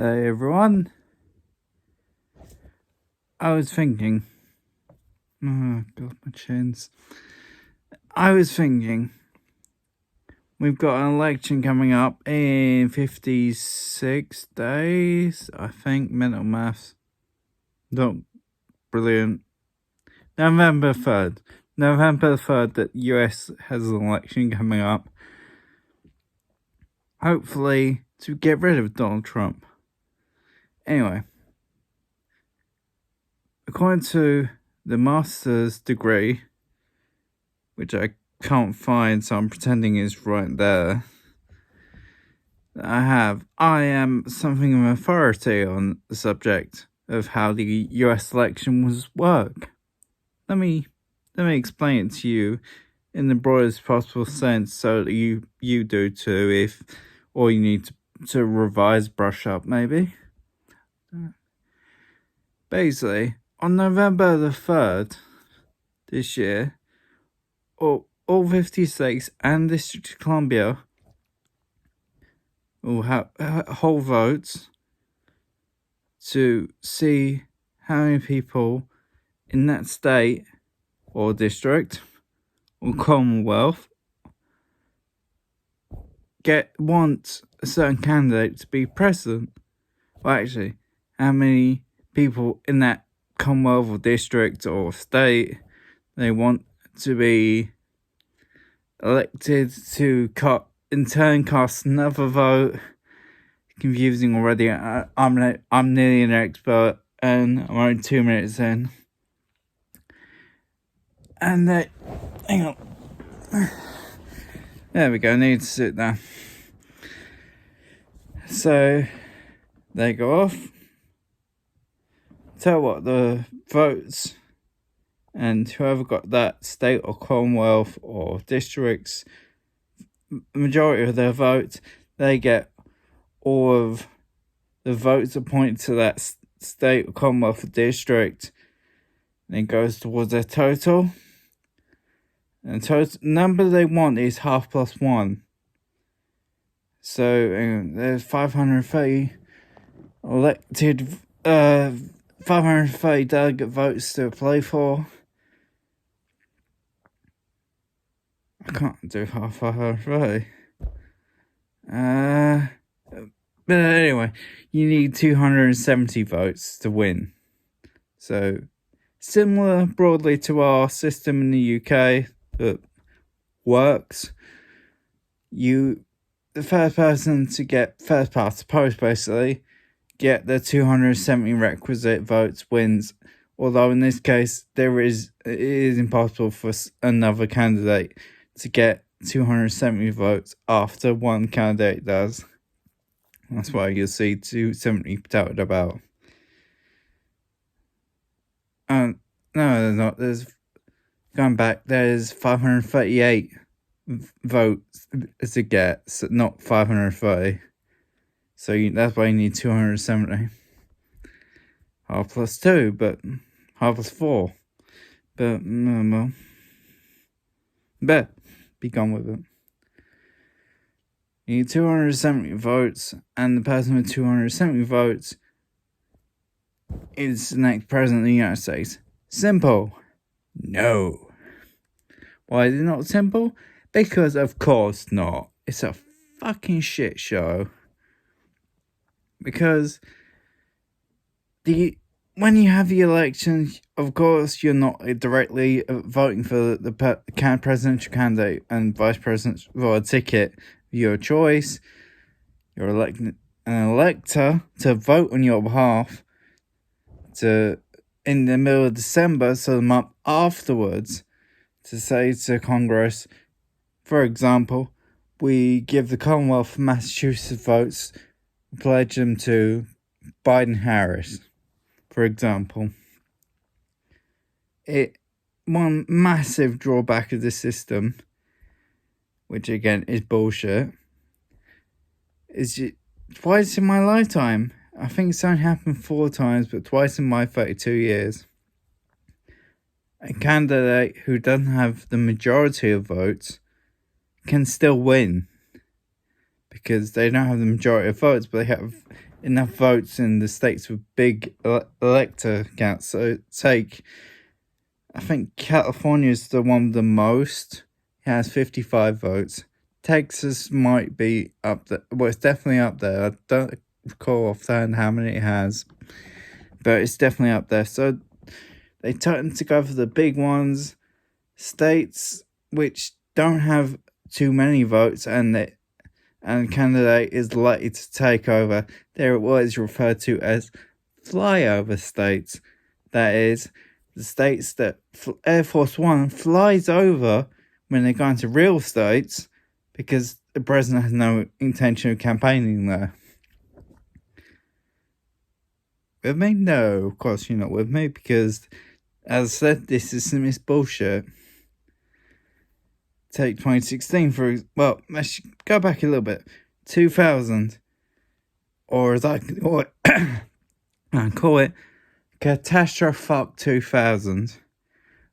Hey everyone, I was thinking, oh god, my chins. I was thinking, we've got an election coming up in 56 days, I think, mental maths. Not brilliant. November 3rd. November 3rd, the US has an election coming up. Hopefully, to get rid of Donald Trump. Anyway, according to the master's degree, which I can't find, so I'm pretending it's right there, I am something of an authority on the subject of how the US election work. Let me explain it to you in the broadest possible sense so that you do too, or you need to revise, brush up maybe. Basically, on November the 3rd this year, all 50 states and District of Columbia will have whole votes to see how many people in that state or district or Commonwealth want a certain candidate to be president. Well, actually, how many people in that Commonwealth or district or state they want to be elected to in turn cast another vote. Confusing already. I'm nearly an expert, and I'm only 2 minutes in. And hang on. There we go. I need to sit down. So they go off, tell what the votes, and whoever got that state or Commonwealth or districts majority of their votes, they get all of the votes appointed to that state or Commonwealth or district, and it goes towards their total. And the total number they want is half plus 1. So there's 530 elected, 530 delegate votes to apply for. I can't do half 530. But anyway, you need 270 votes to win. So, similar broadly to our system in the UK that works. The first person to get first past the post, basically, get the 270 requisite votes wins. Although in this case, it is impossible for another candidate to get 270 votes after one candidate does. That's why you'll see 270 touted about. No, there's not. Going back, there's 538 votes to get, so not 530. So that's why you need 270. Half plus 2, but half plus 4. But, no, well. Be gone with it. You need 270 votes, and the person with 270 votes is the next president of the United States. Simple? No. Why is it not simple? Because of course not. It's a fucking shit show. Because when you have the elections, of course, you're not directly voting for the presidential candidate and vice president for a ticket of your choice. You're electing an elector to vote on your behalf in the middle of December, so the month afterwards, to say to Congress, for example, we give the Commonwealth of Massachusetts votes, pledge them to Biden-Harris, for example. One massive drawback of this system, which again is bullshit, is twice in my lifetime, I think it's only happened 4 times, but twice in my 32 years, a candidate who doesn't have the majority of votes can still win. because they don't have the majority of votes, but they have enough votes in the states with big elector counts. So take, I think California is the one with the most. It has 55 votes. Texas might be up there. Well, it's definitely up there. I don't recall offhand how many it has, but it's definitely up there. So they tend to go for the big ones. States which don't have too many votes and candidate is likely to take over, they're what is referred to as flyover states. That is, the states that Air Force One flies over when they go into real states because the president has no intention of campaigning there. With me? No, of course you're not with me, because, as I said, this is some bullshit. Take 2016 well, let's go back a little bit. 2000, or as I call it, Catastro 2000,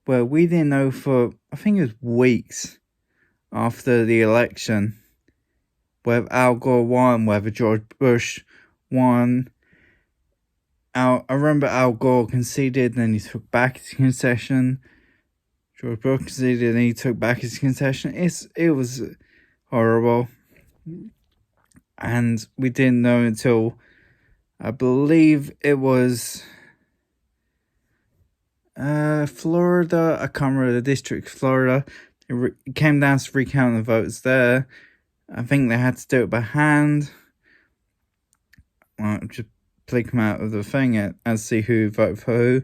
where we didn't know for, I think it was weeks after the election, whether Al Gore won, whether George Bush won. I remember Al Gore conceded, then he took back his concession. George Bush conceded, and he took back his concession. It was horrible, and we didn't know until, I believe it was Florida. I can't remember the district, Florida. It came down to recount the votes there. I think they had to do it by hand. Just click them out of the thing and see who voted for who.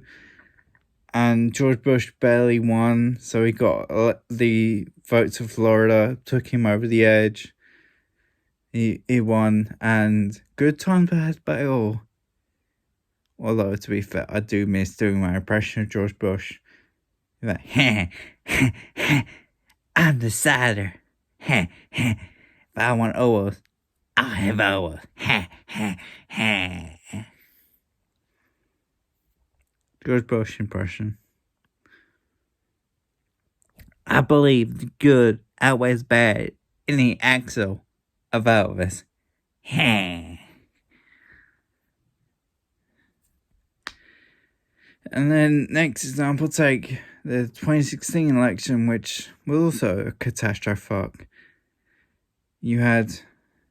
And George Bush barely won, so he got the votes of Florida, took him over the edge. He won, and good times ahead by all. Although, to be fair, I do miss doing my impression of George Bush. Like, I'm the cider. If I want oils, I'll have oils. George Bush impression. I believe the good outweighs bad in the axle of Elvis. And then next example, take the 2016 election, which was also a catastrophe. You had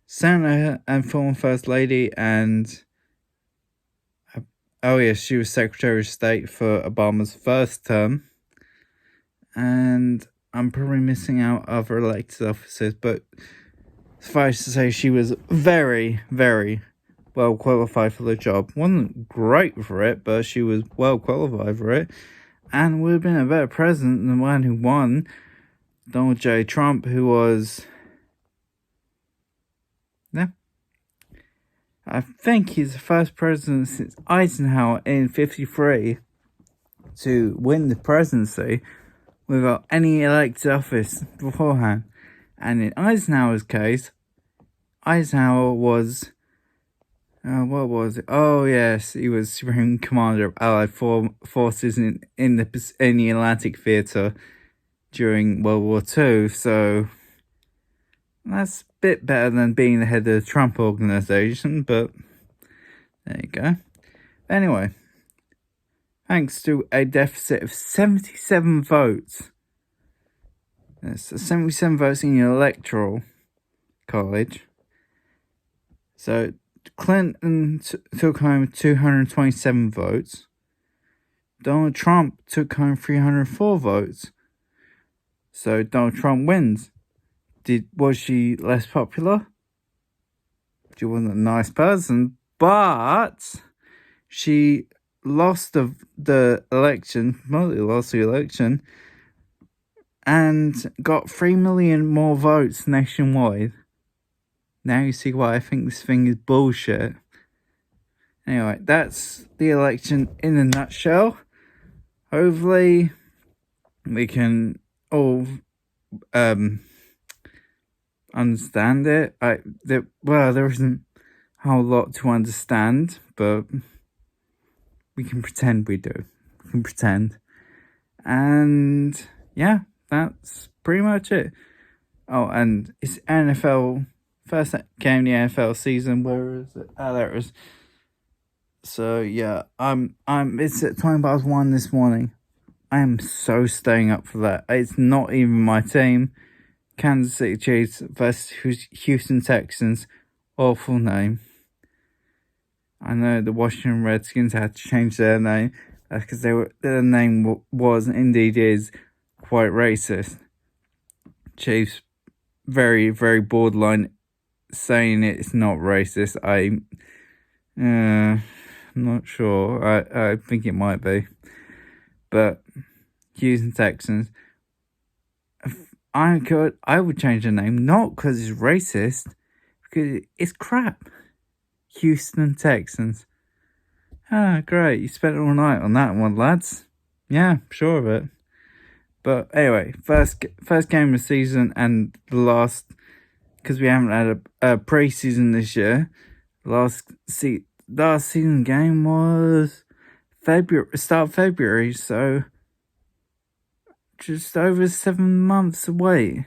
Senator and former First Lady and she was Secretary of State for Obama's first term. And I'm probably missing out other elected officers, but suffice to say, she was very, very well qualified for the job. Wasn't great for it, but she was well qualified for it, and would have been a better president than the one who won, Donald J. Trump, who was, I think he's the first president since Eisenhower in 1953 to win the presidency without any elected office beforehand. And in Eisenhower's case, Eisenhower was, what was it? Oh yes, he was Supreme Commander of Allied forces in the Atlantic Theatre during World War II. So that's a bit better than being the head of the Trump organization, but there you go. Anyway, thanks to a deficit of 77 votes. That's 77 votes in your electoral college. So Clinton took home 227 votes. Donald Trump took home 304 votes. So Donald Trump wins. Was she less popular? She wasn't a nice person, but she lost the election, mostly lost the election, and got 3 million more votes nationwide. Now you see why I think this thing is bullshit. Anyway, that's the election in a nutshell. Hopefully, we can all understand it. There isn't a whole lot to understand, but we can pretend we do. We can pretend. And yeah, that's pretty much it. Oh, and it's NFL first game of the NFL season. Where is it? Oh, there it is. So yeah, it's at 1:20 this morning. I am so staying up for that. It's not even my team. Kansas City Chiefs versus Houston Texans. Awful name. I know the Washington Redskins had to change their name. That's because their name was indeed is quite racist. Chiefs, very, very borderline saying it's not racist. I'm not sure. I think it might be. But Houston Texans, I would change the name, not because it's racist, because it's crap. Houston Texans. Ah, great. You spent all night on that one, lads. Yeah, sure of it. But anyway, first game of the season and the last, because we haven't had a pre-season this year. Last season game was start of February, so just over 7 months away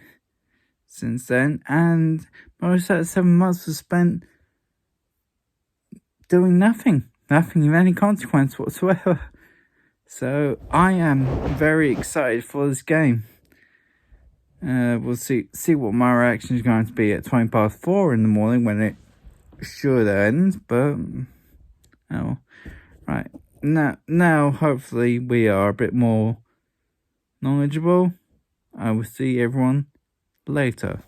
since then, and most of that 7 months was spent doing nothing of any consequence whatsoever. So I am very excited for this game. We'll see what my reaction is going to be at 4:20 in the morning when it should end. But oh, right now hopefully we are a bit more knowledgeable. I will see everyone later.